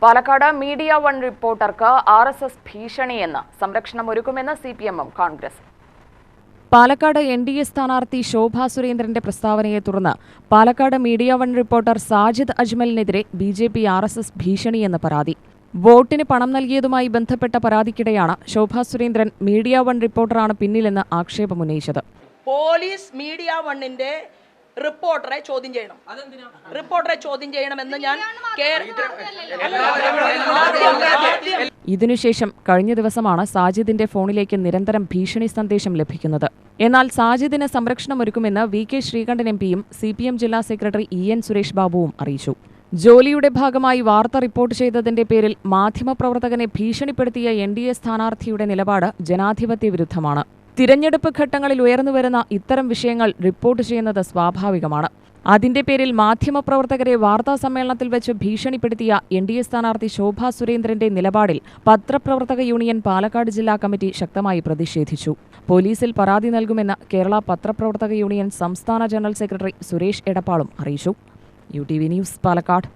Palakkad media one റിപ്പോർട്ടർക്ക് RSS ഭീഷണിയെന്ന് സംരക്ഷണമൊരുക്കുമെന്ന് CPM കോൺഗ്രസ്. പാലക്കാട് NDA സ്ഥാനാർത്ഥി ശോഭാ സുരേന്ദ്രന്റെ പ്രസ്താവനയെ തുടർന്ന് Palakkad media one reporter Sajid അജ്മലിനെതിരെ BJP RSS ഭീഷണിയെന്ന് പരാതി. വോട്ടിന് പണം നൽകിയതുമായി ബന്ധപ്പെട്ട പരാതിക്കിടെയാണ് ശോഭാ സുരേന്ദ്രൻ മീഡിയ വൺ റിപ്പോർട്ടറാണ് പിന്നിലെന്ന് ആക്ഷേപമുന്നയിച്ചത്. പോലീസ് മീഡിയ വണ്ണിന്റെ റിപ്പോർട്ടറെ ചോദ്യം ചെയ്യണമെന്ന് ഞാൻ ഇതിനുശേഷം കഴിഞ്ഞ ദിവസമാണ് സാജിദിന്റെ ഫോണിലേക്ക് നിരന്തരം ഭീഷണി സന്ദേശം ലഭിക്കുന്നത്. എന്നാൽ സാജിദിന് സംരക്ഷണമൊരുക്കുമെന്ന് VK ശ്രീകണ്ഠൻ MPയും CPM ജില്ലാ സെക്രട്ടറി EN സുരേഷ് ബാബുവും അറിയിച്ചു. ജോലിയുടെ ഭാഗമായി വാർത്ത റിപ്പോർട്ട് ചെയ്തതിന്റെ പേരിൽ മാധ്യമപ്രവർത്തകനെ ഭീഷണിപ്പെടുത്തിയ NDA സ്ഥാനാർത്ഥിയുടെ നിലപാട് ജനാധിപത്യ വിരുദ്ധമാണ്. തിരഞ്ഞെടുപ്പ് ഘട്ടങ്ങളിൽ ഉയർന്നുവരുന്ന ഇത്തരം വിഷയങ്ങൾ റിപ്പോർട്ട് ചെയ്യുന്നത് സ്വാഭാവികമാണ്. അതിന്റെ പേരിൽ മാധ്യമപ്രവർത്തകരെ വാർത്താ സമ്മേളനത്തിൽ വെച്ച് ഭീഷണിപ്പെടുത്തിയ NDA സ്ഥാനാർത്ഥി ശോഭാ സുരേന്ദ്രന്റെ നിലപാടിൽ പത്രപ്രവർത്തക യൂണിയൻ പാലക്കാട് ജില്ലാ കമ്മിറ്റി ശക്തമായി പ്രതിഷേധിച്ചു. പോലീസിൽ പരാതി നൽകുമെന്ന് കേരള പത്രപ്രവർത്തക യൂണിയൻ സംസ്ഥാന ജനറൽ സെക്രട്ടറി സുരേഷ് എടപ്പാളും അറിയിച്ചു. UTV news, Palakkad.